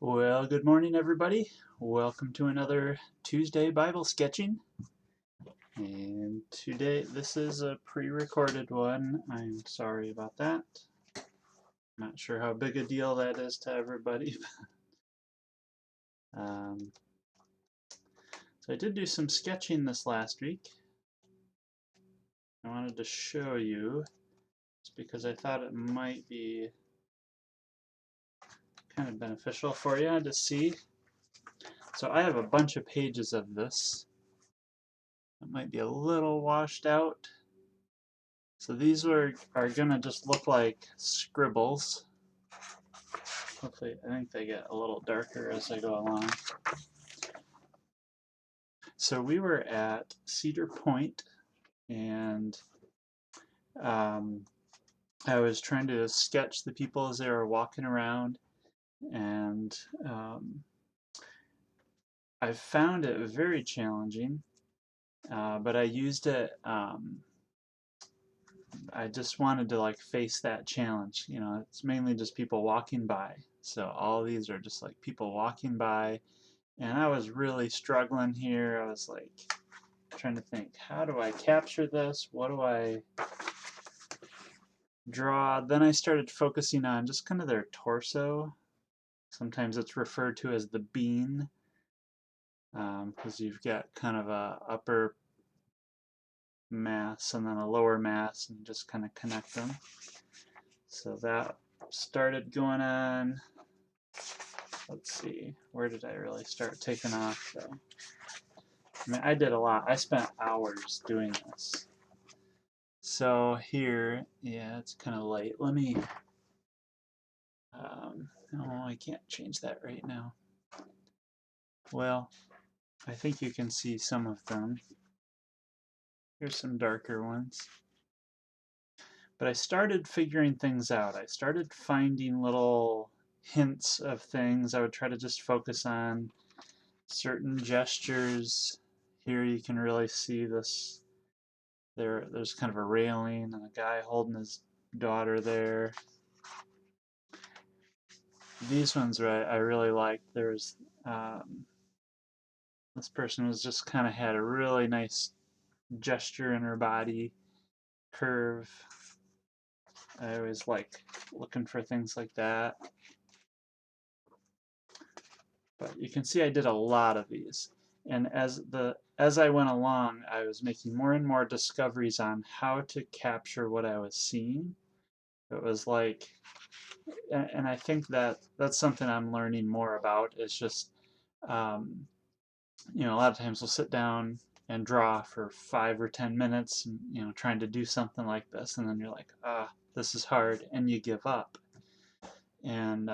Well, good morning, everybody. Welcome to another Tuesday Bible sketching. And today, this is a pre-recorded one. I'm sorry about that. Not sure how big a deal that is to everybody. um, so I did do some sketching this last week. I wanted to show you, just because I thought it might be kind of beneficial for you to see. So I have a bunch of pages of this. It might be a little washed out. So these are gonna just look like scribbles. Hopefully, I think they get a little darker as I go along. So we were at Cedar Point, and um, I was trying to sketch the people as they were walking around, and I found it very challenging, but I used it. I just wanted to like face that challenge. You know, it's mainly just people walking by. So all these are just like people walking by. And I was really struggling here. I was like trying to think, how do I capture this? What do I draw? Then I started focusing on just kind of their torso. Sometimes it's referred to as the bean, because you've got kind of a upper mass and then a lower mass, and just kind of connect them. So that started going on. Let's see, where did I really start taking off though? I mean, I did a lot. I spent hours doing this. So here, yeah, it's kind of light. Let me, oh, I can't change that right now. Well, I think you can see some of them. Here's some darker ones. But I started figuring things out. I started finding little hints of things. I would try to just focus on certain gestures. Here you can really see this. There's kind of a railing and a guy holding his daughter there. These ones I really liked. There's this person was just kind of had a really nice gesture in her body, curve. I always like looking for things like that. But you can see I did a lot of these. And as I went along, I was making more and more discoveries on how to capture what I was seeing. It was like, and I think that's something I'm learning more about, is just um, you know, a lot of times we'll sit down and draw for 5 or 10 minutes, and, you know, trying to do something like this, and then you're like, this is hard, and you give up. And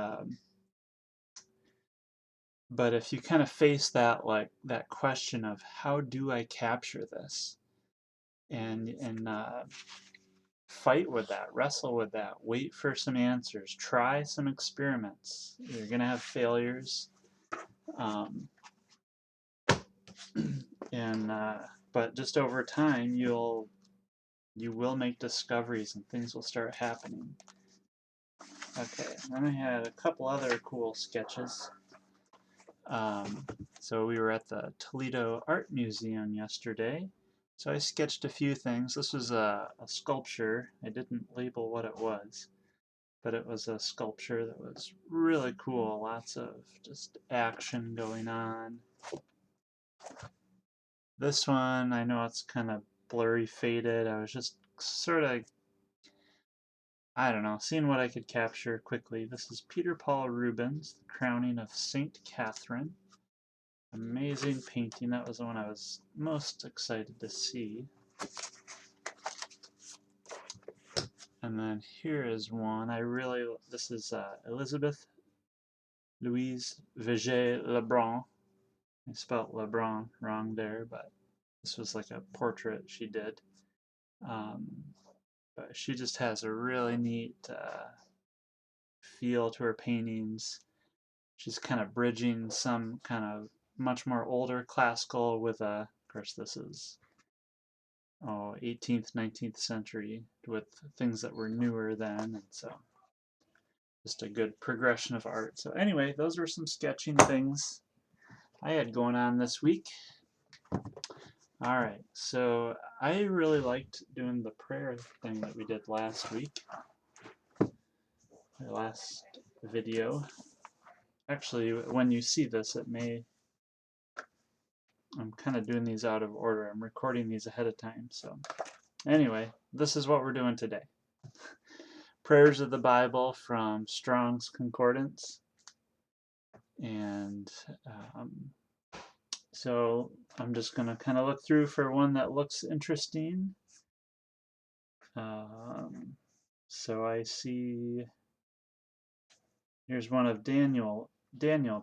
but if you kind of face that, like that question of how do I capture this, and fight with that, wrestle with that, wait for some answers, try some experiments. You're gonna have failures, um, and but just over time you will make discoveries and things will start happening. Okay, then I had a couple other cool sketches. Um, so we were at the Toledo Art Museum yesterday. So I sketched a few things. This was a sculpture. I didn't label what it was, but it was a sculpture that was really cool. Lots of just action going on. This one, I know it's kind of blurry, faded. I was just sort of, I don't know, seeing what I could capture quickly. This is Peter Paul Rubens, The Crowning of Saint Catherine. Amazing painting. That was the one I was most excited to see. And then here is one this is Elizabeth Louise Vigée Lebrun. I spelled Lebrun wrong there, but this was like a portrait she did. Um, but she just has a really neat feel to her paintings. She's kind of bridging some kind of much more older classical with of course this is 18th, 19th century with things that were newer then, and so just a good progression of art. So anyway, those were some sketching things I had going on this week. Alright, so I really liked doing the prayer thing that we did last week. The last video. Actually, when you see this, it may... I'm kind of doing these out of order. I'm recording these ahead of time, so... Anyway, this is what we're doing today. Prayers of the Bible from Strong's Concordance. And so I'm just going to kind of look through for one that looks interesting. So I see, here's one of Daniel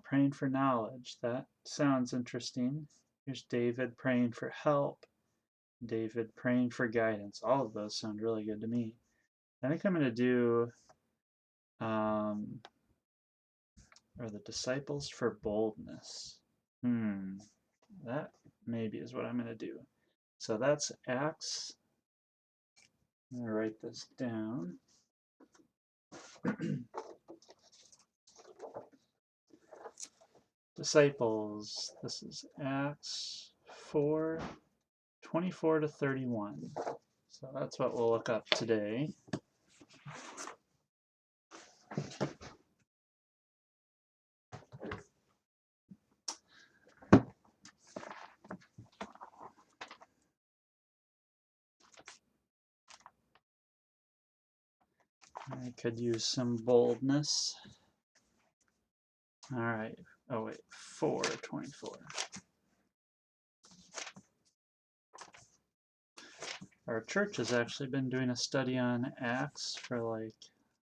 praying for knowledge. That sounds interesting. Here's David praying for help. David praying for guidance. All of those sound really good to me. I think I'm going to do, are the disciples for boldness. That maybe is what I'm going to do. So that's Acts. I'm going to write this down. Disciples. This is Acts 4, 24 to 31. So that's what we'll look up today. I could use some boldness. All right. Oh wait, 4:24. Our church has actually been doing a study on Acts for like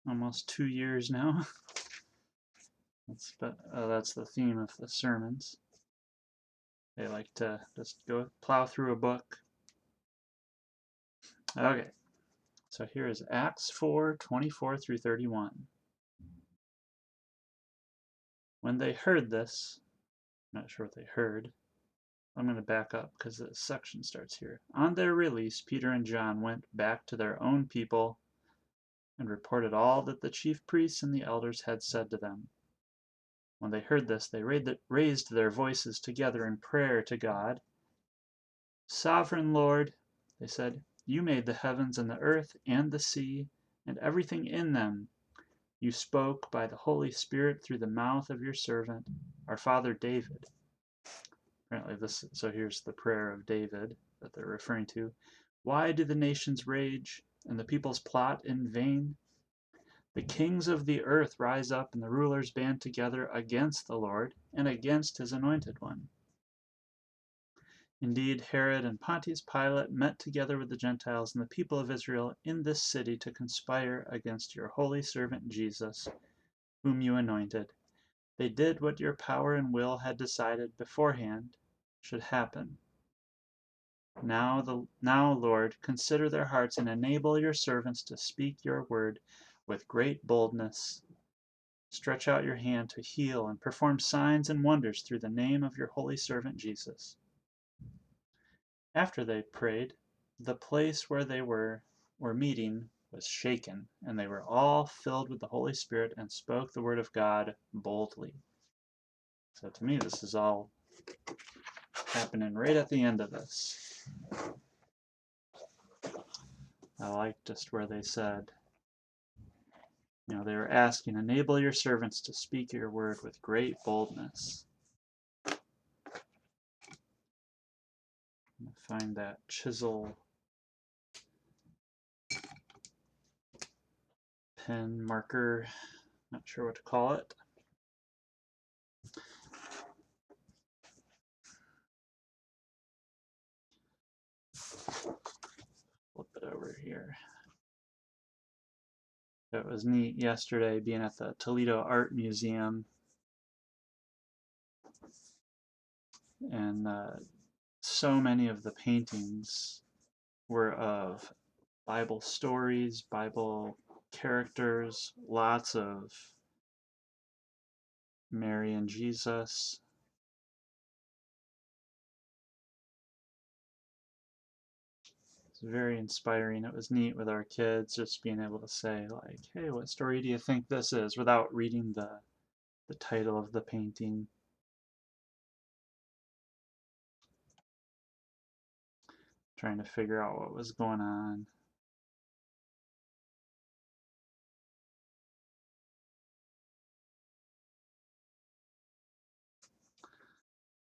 almost 2 years now. That's the theme of the sermons. They like to just go plow through a book. Okay. So here is Acts 4:24 through 31. When they heard this, I'm not sure what they heard. I'm going to back up because this section starts here. On their release, Peter and John went back to their own people and reported all that the chief priests and the elders had said to them. When they heard this, they raised their voices together in prayer to God. Sovereign Lord, they said, you made the heavens and the earth and the sea and everything in them. You spoke by the Holy Spirit through the mouth of your servant, our father David. Apparently so here's the prayer of David that they're referring to. Why do the nations rage and the peoples plot in vain? The kings of the earth rise up and the rulers band together against the Lord and against his anointed one. Indeed, Herod and Pontius Pilate met together with the Gentiles and the people of Israel in this city to conspire against your holy servant Jesus, whom you anointed. They did what your power and will had decided beforehand should happen. Now, Lord, consider their hearts and enable your servants to speak your word with great boldness. Stretch out your hand to heal and perform signs and wonders through the name of your holy servant Jesus. After they prayed, the place where they were meeting was shaken, and they were all filled with the Holy Spirit and spoke the word of God boldly. So to me, this is all happening right at the end of this. I like just where they said, they were asking, enable your servants to speak your word with great boldness. Find that chisel pen marker, not sure what to call it. Flip it over here. It was neat yesterday being at the Toledo Art Museum, and so many of the paintings were of Bible stories, Bible characters, lots of Mary and Jesus. It's very inspiring. It was neat with our kids just being able to say like, hey, what story do you think this is without reading the title of the painting. Trying to figure out what was going on.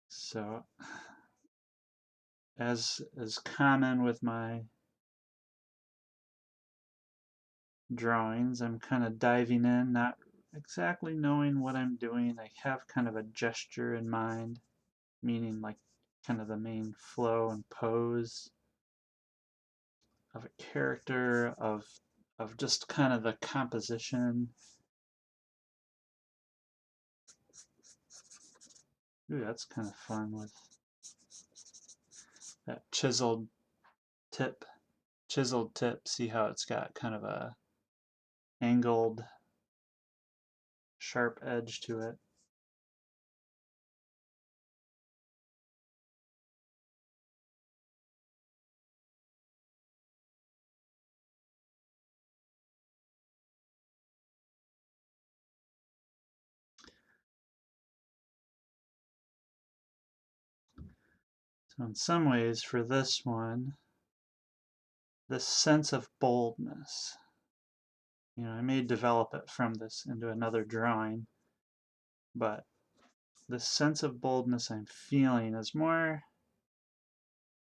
So, as is common with my drawings, I'm kind of diving in, not exactly knowing what I'm doing. I have kind of a gesture in mind, meaning like kind of the main flow and pose of a character, of just kind of the composition. Ooh, that's kind of fun with that tip, chiseled tip. See how it's got kind of a angled, sharp edge to it. So in some ways, for this one, this sense of boldness, I may develop it from this into another drawing, but the sense of boldness I'm feeling is may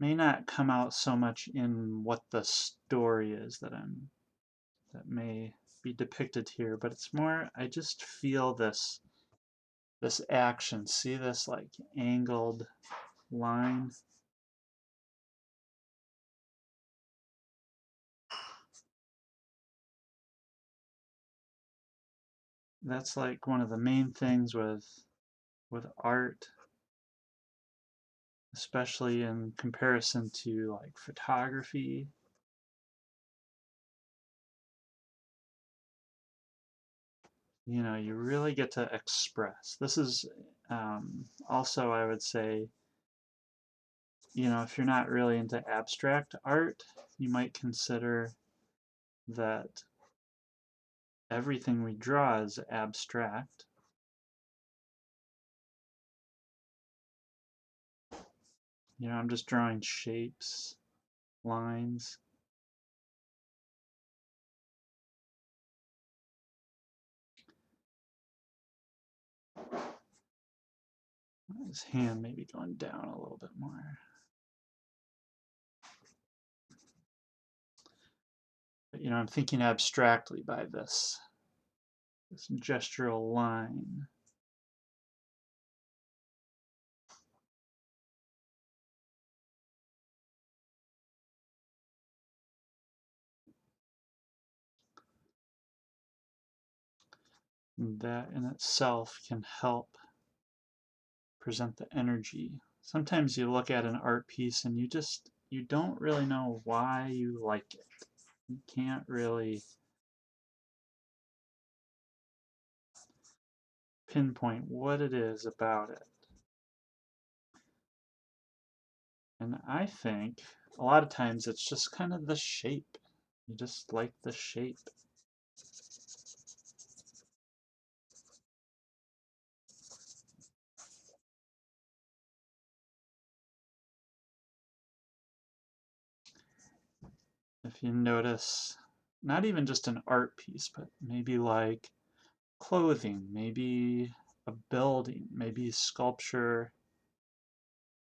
not come out so much in what the story is that may be depicted here, but it's more, I just feel this action. See this like angled line? That's like one of the main things with art, especially in comparison to like photography. You really get to express. This is also, I would say, if you're not really into abstract art, you might consider that everything we draw is abstract. I'm just drawing shapes, lines. His hand maybe going down a little bit more. But I'm thinking abstractly by this gestural line. And that in itself can help present the energy. Sometimes you look at an art piece and you don't really know why you like it. You can't really pinpoint what it is about it. And I think a lot of times it's just kind of the shape. You just like the shape. If you notice, not even just an art piece, but maybe like clothing, maybe a building, maybe sculpture,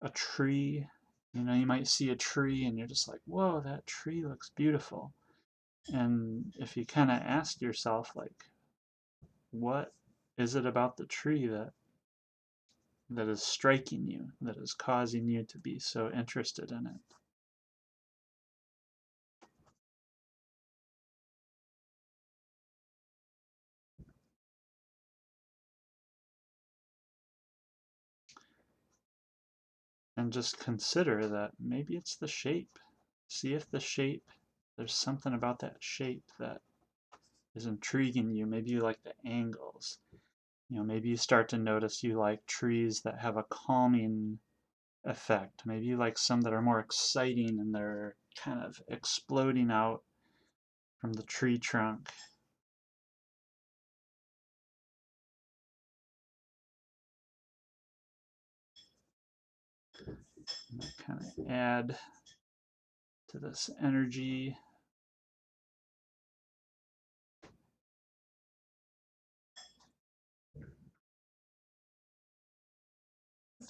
a tree. You might see a tree and you're just like, whoa, that tree looks beautiful. And if you kind of ask yourself, like, what is it about the tree that is striking you, that is causing you to be so interested in it? And just consider that maybe it's the shape. See if there's something about that shape that is intriguing you. Maybe you like the angles. Maybe you start to notice you like trees that have a calming effect. Maybe you like some that are more exciting in their kind of exploding out from the tree trunk. And kind of add to this energy.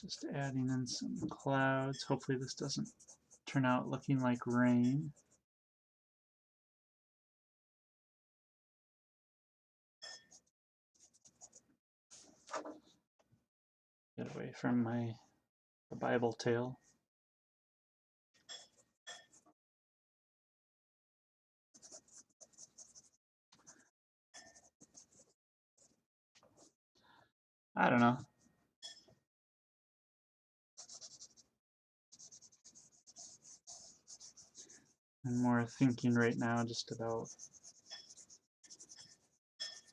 Just adding in some clouds. Hopefully this doesn't turn out looking like rain. Get away from the Bible tale. I don't know. I'm more thinking right now just about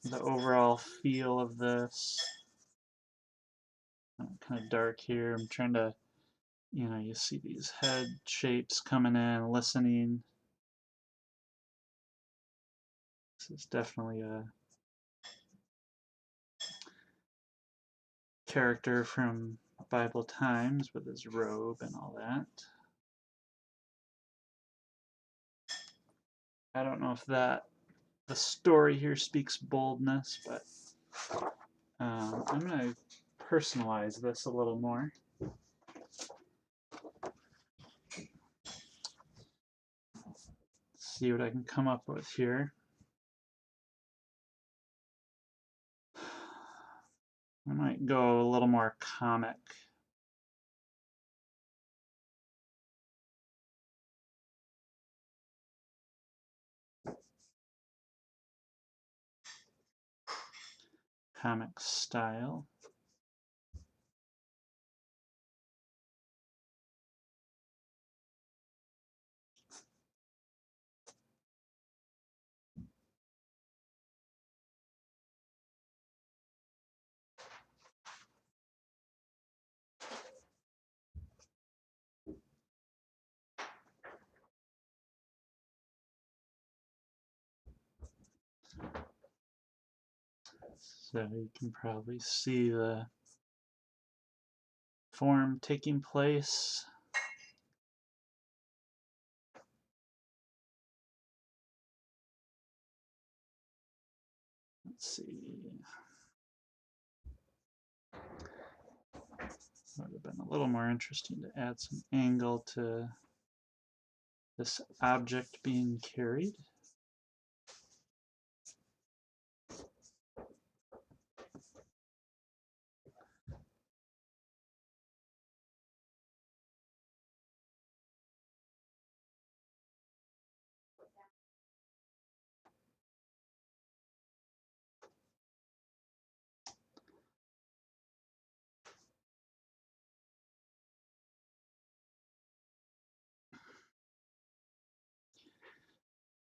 the overall feel of this. Kind of dark here. I'm trying to, you see these head shapes coming in, listening. This is definitely a character from Bible times with his robe and all that. I don't know if the story here speaks boldness, but I'm going to personalize this a little more. See what I can come up with here. I might go a little more comic. Comic style. So you can probably see the form taking place. Let's see. Would have been a little more interesting to add some angle to this object being carried.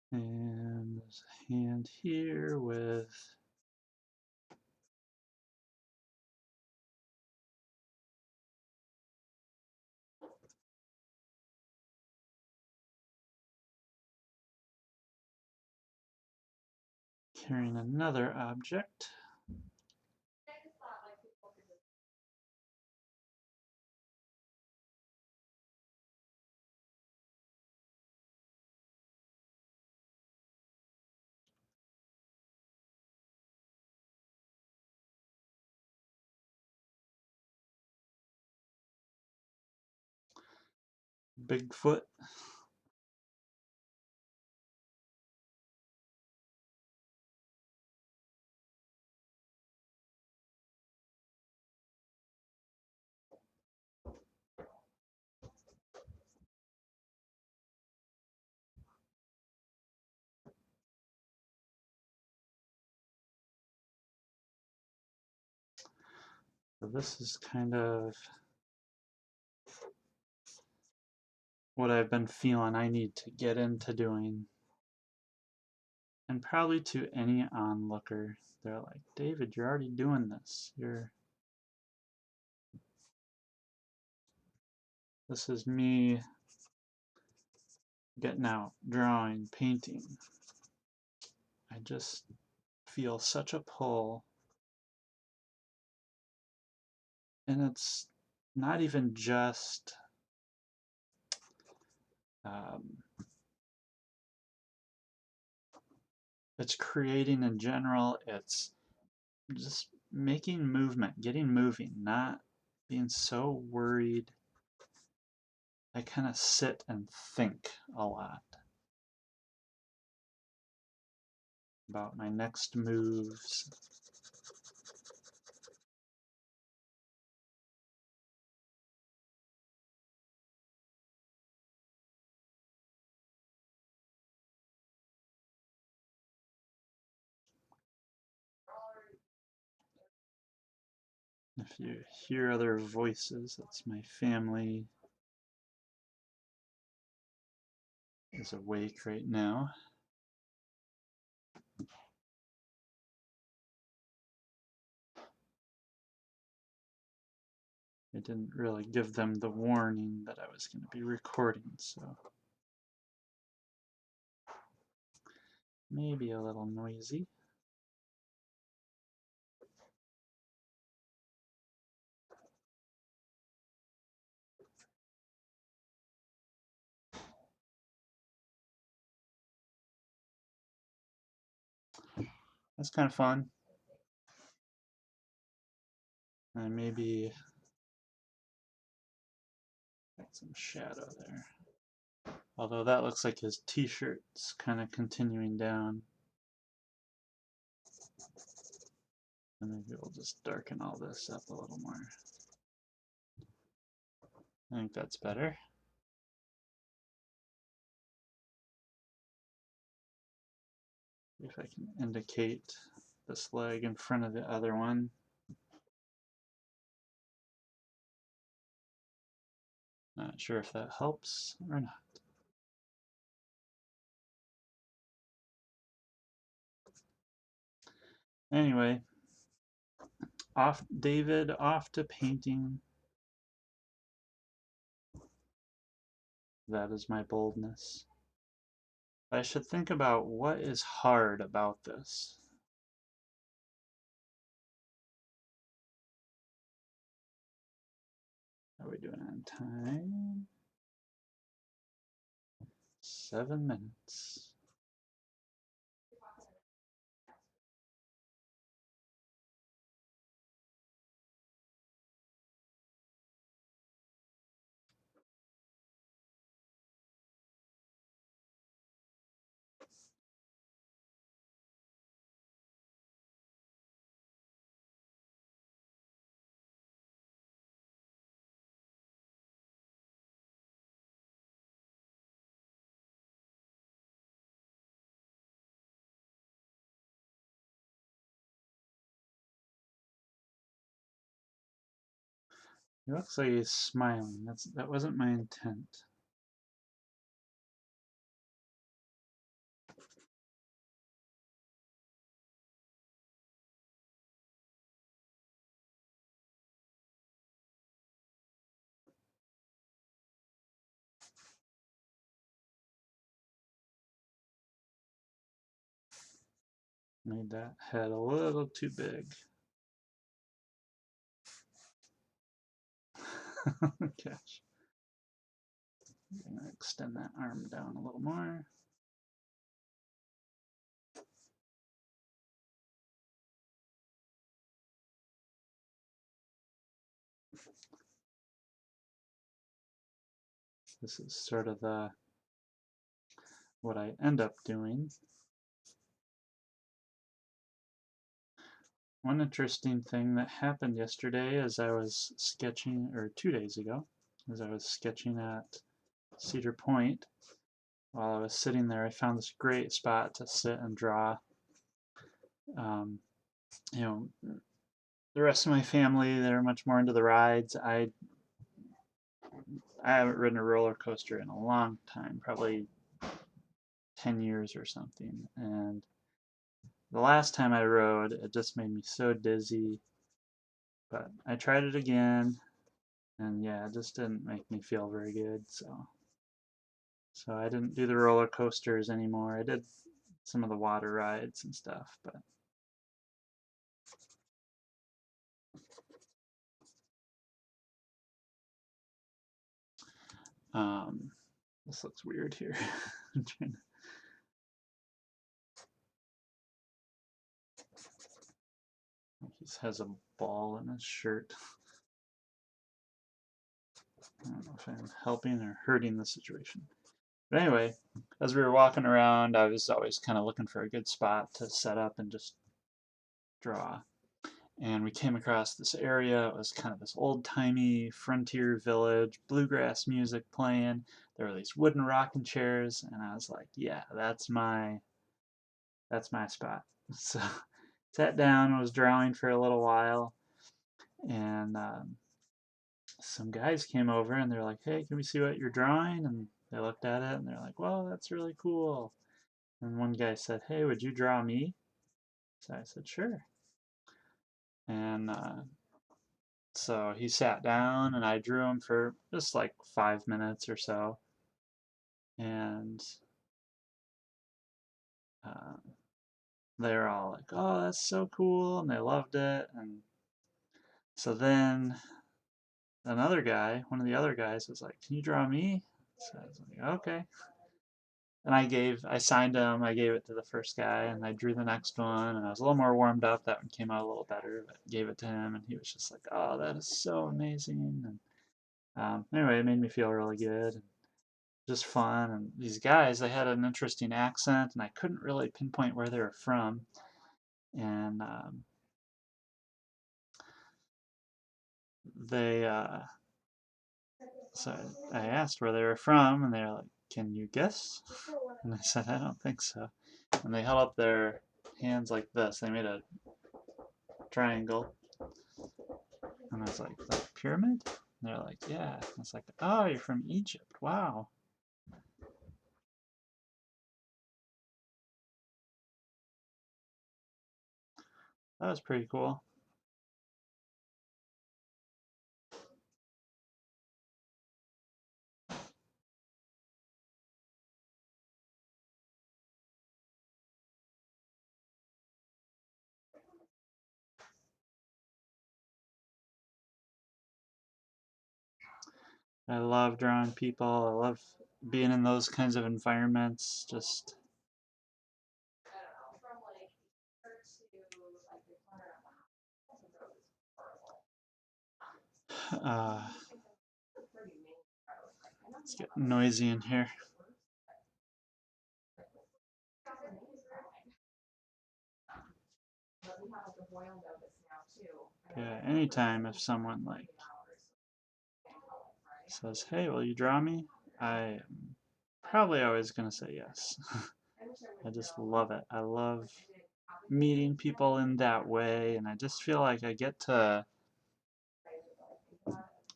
And there's a hand here with carrying another object. Bigfoot. So this is kind of what I've been feeling I need to get into doing. And probably to any onlooker, they're like, David, you're already doing this. This is me getting out, drawing, painting. I just feel such a pull. And it's not even just um, it's creating in general. It's just making movement, getting moving, not being so worried. I kind of sit and think a lot about my next moves. If you hear other voices, that's my family is awake right now. I didn't really give them the warning that I was going to be recording, so maybe a little noisy. That's kind of fun. And maybe got some shadow there. Although that looks like his t-shirt's kind of continuing down. And maybe we'll just darken all this up a little more. I think that's better. See if I can indicate this leg in front of the other one. Not sure if that helps or not. Anyway, David off to painting. That is my boldness. I should think about what is hard about this. How are we doing on time? 7 minutes. He looks like he's smiling. That wasn't my intent. Made that head a little too big. Gosh. I'm going to extend that arm down a little more. This is sort of what I end up doing. One interesting thing that happened yesterday as I was sketching, or 2 days ago, as I was sketching at Cedar Point, while I was sitting there, I found this great spot to sit and draw. You know, the rest of my family, they're much more into the rides. I haven't ridden a roller coaster in a long time, probably 10 years or something. And the last time I rode, it just made me so dizzy. But I tried it again, and yeah, it just didn't make me feel very good. So So I didn't do the roller coasters anymore. I did some of the water rides and stuff, but this looks weird here. I'm trying to... He has a ball in his shirt. I don't know if I'm helping or hurting the situation. But anyway, as we were walking around, I was always kind of looking for a good spot to set up and just draw. And we came across this area. It was kind of this old-timey frontier village, bluegrass music playing. There were these wooden rocking chairs, and I was like, yeah, that's my spot. So sat down and was drawing for a little while, and some guys came over and they're like, hey, can we see what you're drawing? And they looked at it and they're like, well, that's really cool. And one guy said, hey, would you draw me? So I said, sure. And so he sat down and I drew him for just like 5 minutes or so. And uh, they were all like, oh, that's so cool. And they loved it. And so then another guy, one of the other guys was like, can you draw me? So I was like, okay. And I signed him, I gave it to the first guy, and I drew the next one, and I was a little more warmed up. That one came out a little better, but gave it to him, and he was just like, oh, that is so amazing. And anyway, it made me feel really good, and just fun. And these guys, they had an interesting accent, and I couldn't really pinpoint where they were from. And they, so I asked where they were from, and they were like, can you guess? And I said, I don't think so. And they held up their hands like this. They made a triangle. And I was like, the pyramid? And they're like, yeah. And I was like, oh, you're from Egypt. Wow. That was pretty cool. I love drawing people. I love being in those kinds of environments. Just uh, it's getting noisy in here. Yeah, anytime if someone like says, hey, will you draw me? I am probably always gonna say yes. I just love it. I love meeting people in that way, and I just feel like I get to,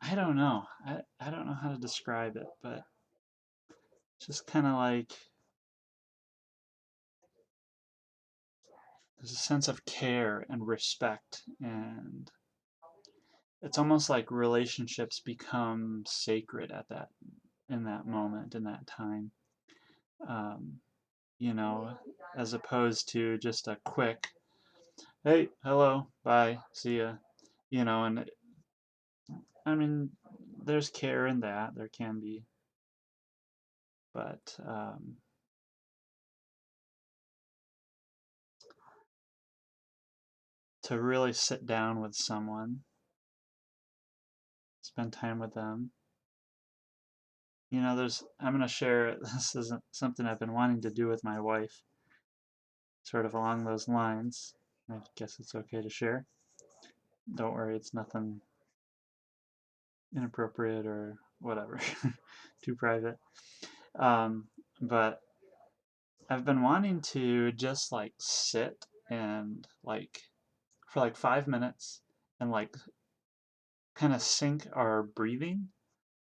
I don't know. I don't know how to describe it, but it's just kind of like there's a sense of care and respect, and it's almost like relationships become sacred at that in that moment, in that time. Um, you know, as opposed to just a quick, hey, hello, bye, see ya. You know, and I mean, there's care in that, there can be, but to really sit down with someone, spend time with them. You know, I'm going to share, this isn't something I've been wanting to do with my wife, sort of along those lines. I guess it's okay to share. Don't worry, it's nothing inappropriate or whatever, too private. Um, but I've been wanting to just like sit and like for like 5 minutes and like kind of sync our breathing.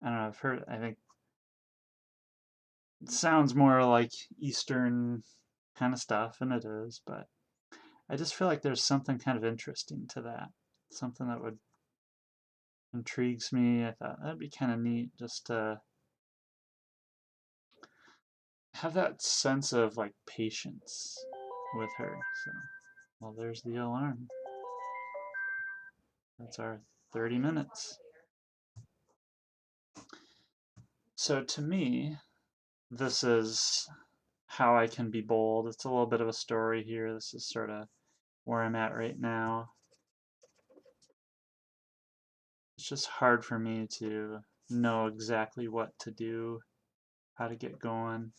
I don't know, I think it sounds more like Eastern kind of stuff, and it is, but I just feel like there's something kind of interesting to that. Something that would intrigues me. I thought that'd be kind of neat just to have that sense of like patience with her. So, well, there's the alarm. That's our 30 minutes. So to me, this is how I can be bold. It's a little bit of a story here. This is sort of where I'm at right now. It's just hard for me to know exactly what to do, how to get going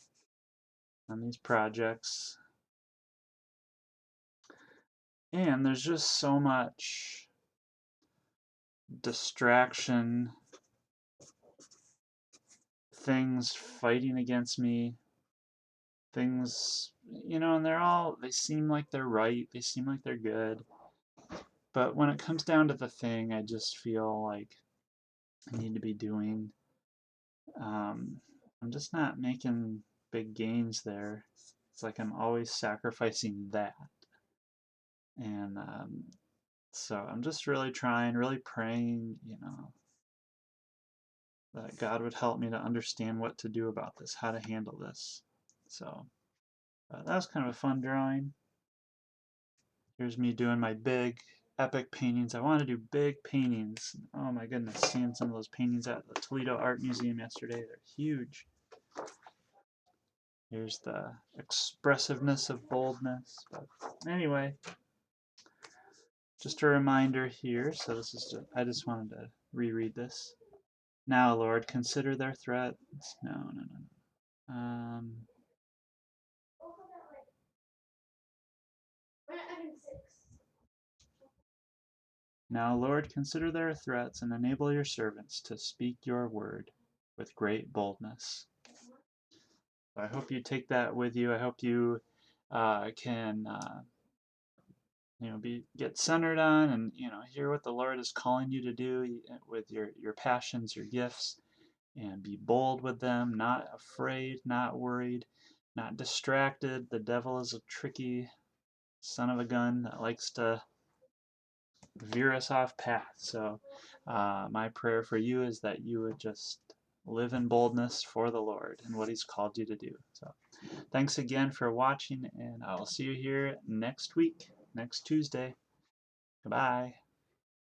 on these projects. And there's just so much distraction, things fighting against me, things, and they seem like they're right, they seem like they're good. But when it comes down to the thing, I just feel like I need to be doing. I'm just not making big gains there. It's like I'm always sacrificing that. And so I'm just really trying, really praying, that God would help me to understand what to do about this, how to handle this. So that was kind of a fun drawing. Here's me doing my big, epic paintings. I want to do big paintings. Oh my goodness, seeing some of those paintings at the Toledo Art Museum yesterday. They're huge. Here's the expressiveness of boldness. But anyway, just a reminder here. So this is I just wanted to reread this. Now, Lord, consider their threats. No. Now, Lord, consider their threats and enable your servants to speak your word with great boldness. So I hope you take that with you. I hope you can get centered on and hear what the Lord is calling you to do with your passions, your gifts, and be bold with them, not afraid, not worried, not distracted. The devil is a tricky son of a gun that likes to veer us off path. So my prayer for you is that you would just live in boldness for the Lord and what he's called you to do. So thanks again for watching, and I'll see you here next week, next Tuesday. Goodbye.